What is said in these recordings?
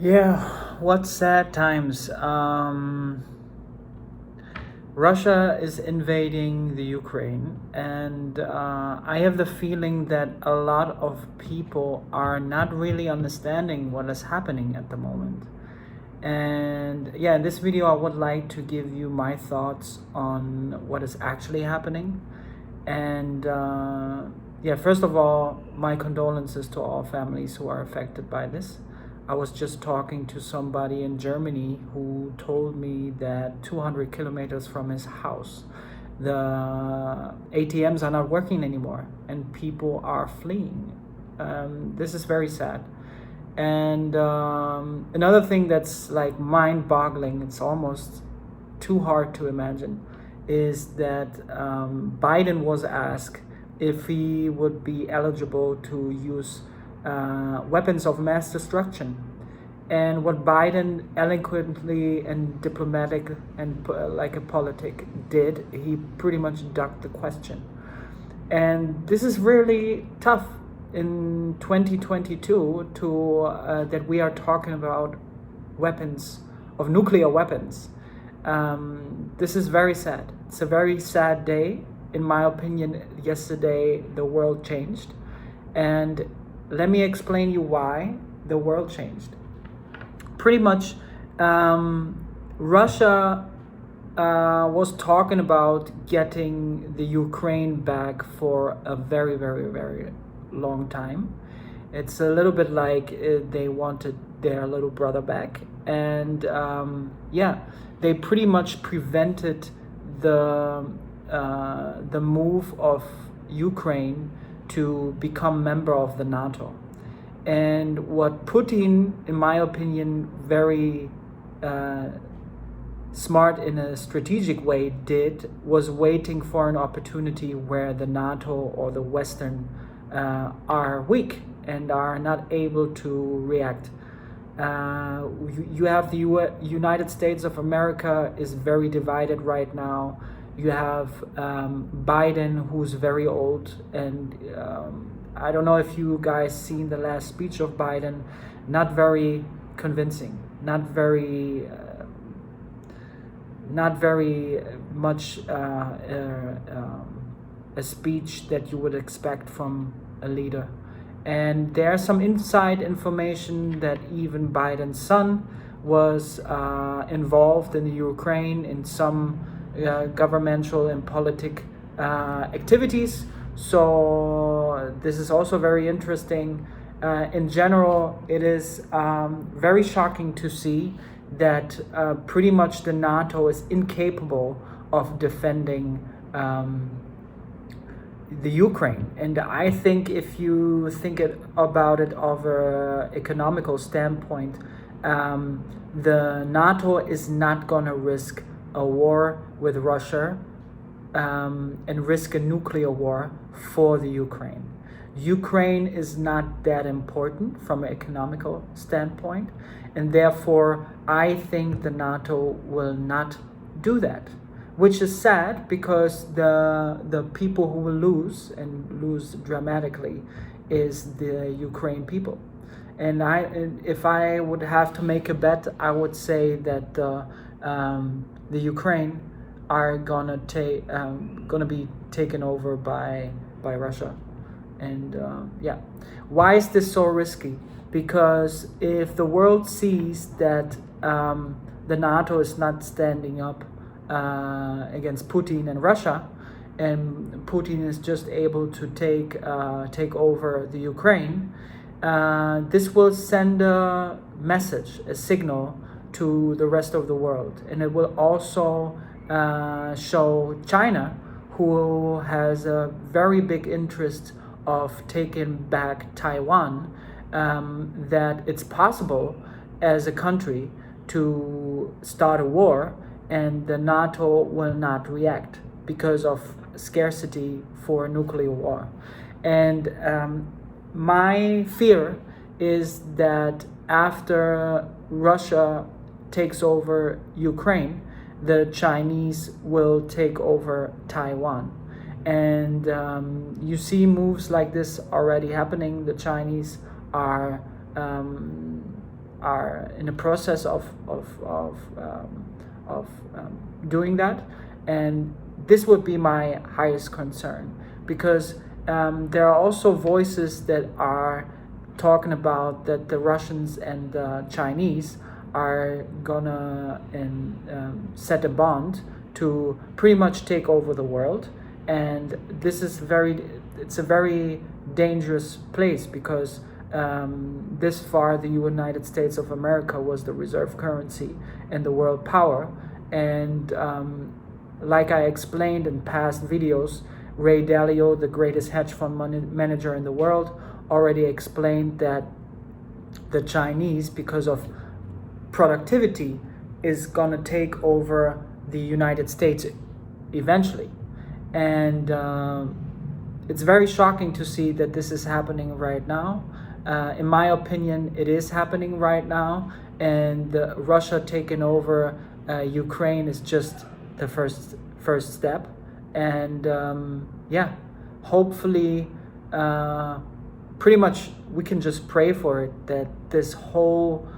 Yeah, what sad times. Russia is invading the Ukraine, and I have the feeling that a lot of people are not really understanding what is happening at the moment. And yeah, in this video, I would like to give you my thoughts on what is actually happening. And yeah, first of all, my condolences to all families who are affected by this. I was just talking to somebody in Germany who told me that 200 kilometers from his house, the ATMs are not working anymore and people are fleeing. This is very sad. And another thing that's like mind-boggling, it's almost too hard to imagine, is that Biden was asked if he would be eligible to use weapons of mass destruction. And what Biden eloquently and diplomatic and like a politic did, he pretty much ducked the question. And this is really tough in 2022 to that we are talking about weapons of nuclear weapons. This is very sad. It's a very sad day. In my opinion, yesterday the world changed. And let me explain you why the world changed. Pretty much, Russia was talking about getting the Ukraine back for a very, very, very long time. It's a little bit like they wanted their little brother back. And yeah, they pretty much prevented the move of Ukraine to become member of the NATO. And what Putin, in my opinion, very smart in a strategic way did was waiting for an opportunity where the NATO or the Western are weak and are not able to react. You have the United States of America is very divided right now. You have Biden, who's very old, and I don't know if you guys seen the last speech of Biden. Not very convincing. Not very much a speech that you would expect from a leader. And there's some inside information that even Biden's son was involved in the Ukraine in some governmental and politic activities. So this is also very interesting. In general, it is very shocking to see that pretty much the NATO is incapable of defending the Ukraine. And I think if you think about it of an economical standpoint, the NATO is not going to risk a war with Russia and risk a nuclear war for the Ukraine. Ukraine is not that important from an economical standpoint, and therefore I think the NATO will not do that, which is sad because the people who will lose and lose dramatically is the Ukraine people. And if I would have to make a bet, I would say that the Ukraine are gonna be taken over by Russia. And yeah, why is this so risky? Because if the world sees that the NATO is not standing up against Putin and Russia, and Putin is just able to take over the Ukraine, this will send a message, a signal to the rest of the world, and it will also show China, who has a very big interest of taking back Taiwan, that it's possible as a country to start a war and the NATO will not react because of scarcity for nuclear war. And my fear is that after Russia takes over Ukraine, the Chinese will take over Taiwan. And you see moves like this already happening. The Chinese are are in the process of doing that, and this would be my highest concern, because there are also voices that are talking about that the Russians and the Chinese are gonna set a bond to pretty much take over the world, and this is it's a very dangerous place, because this far the United States of America was the reserve currency and the world power, and like I explained in past videos, Ray Dalio, the greatest hedge fund manager in the world, already explained that the Chinese, because of productivity, is gonna take over the United States eventually. And it's very shocking to see that this is happening right now. In my opinion, it is happening right now, and Russia taking over Ukraine is just the first step. And yeah, hopefully, pretty much we can just pray for it, that this whole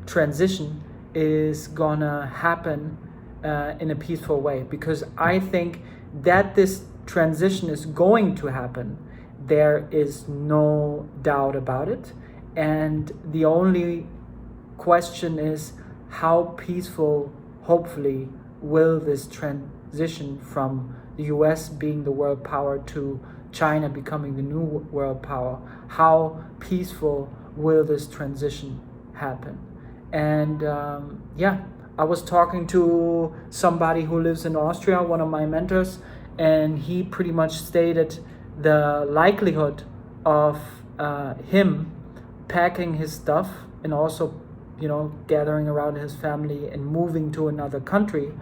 transition is gonna happen in a peaceful way, because I think that this transition is going to happen. There is no doubt about it, and the only question is how peaceful, hopefully, will this transition from the US being the world power to China becoming the new world power, how peaceful will this transition happen? And yeah, I was talking to somebody who lives in Austria, one of my mentors, and he pretty much stated the likelihood of him packing his stuff and also, gathering around his family and moving to another country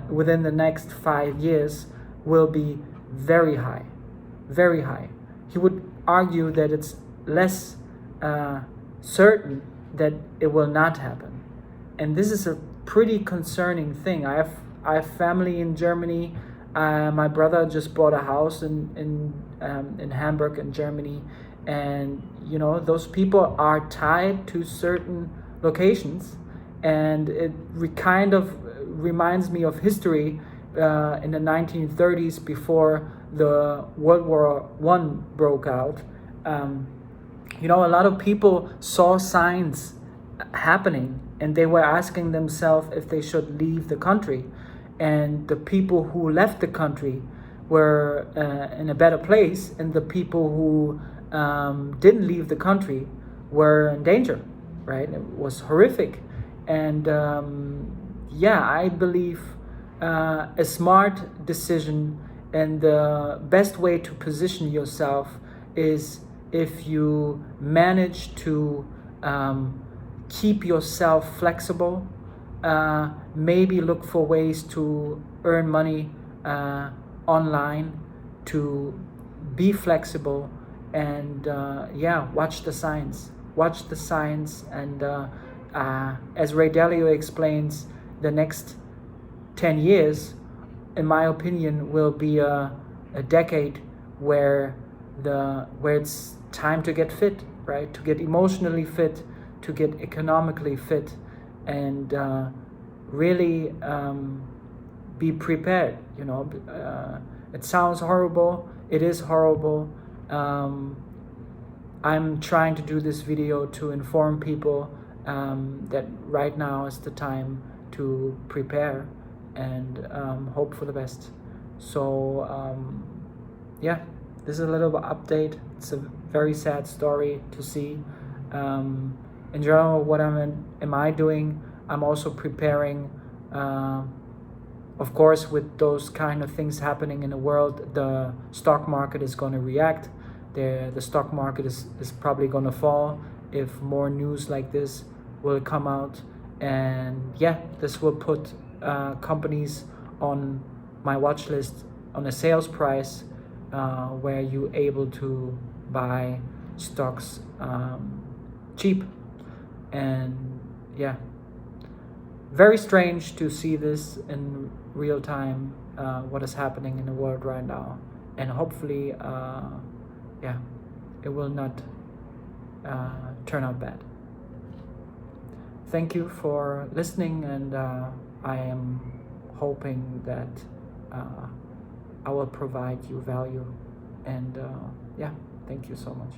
within the next 5 years will be very high, very high. He would argue that it's less certain that it will not happen. And this is a pretty concerning thing. I have family in Germany. My brother just bought a house in Hamburg in Germany, and those people are tied to certain locations, and it kind of reminds me of history in the 1930s, before the World War I broke out. A lot of people saw signs happening, and they were asking themselves if they should leave the country. And the people who left the country were in a better place, and the people who didn't leave the country were in danger, right? It was horrific. And yeah, I believe a smart decision and the best way to position yourself is if you manage to keep yourself flexible, maybe look for ways to earn money online, to be flexible, and yeah, watch the signs. And as Ray Dalio explains, the next 10 years, in my opinion, will be a decade where it's time to get fit, right? To get emotionally fit, to get economically fit, and really be prepared. It sounds horrible. It is horrible. I'm trying to do this video to inform people that right now is the time to prepare and hope for the best. So yeah, this is a little update. It's a very sad story to see. In general, what am I doing? I'm also preparing. Of course, with those kind of things happening in the world, the stock market is going to react. The stock market is probably going to fall if more news like this will come out. And yeah, this will put companies on my watch list on a sales price where you're able to buy stocks cheap. And yeah, very strange to see this in real time, what is happening in the world right now. And hopefully, yeah, it will not turn out bad. thank you for listening, and I am hoping that I will provide you value. And yeah, thank you so much.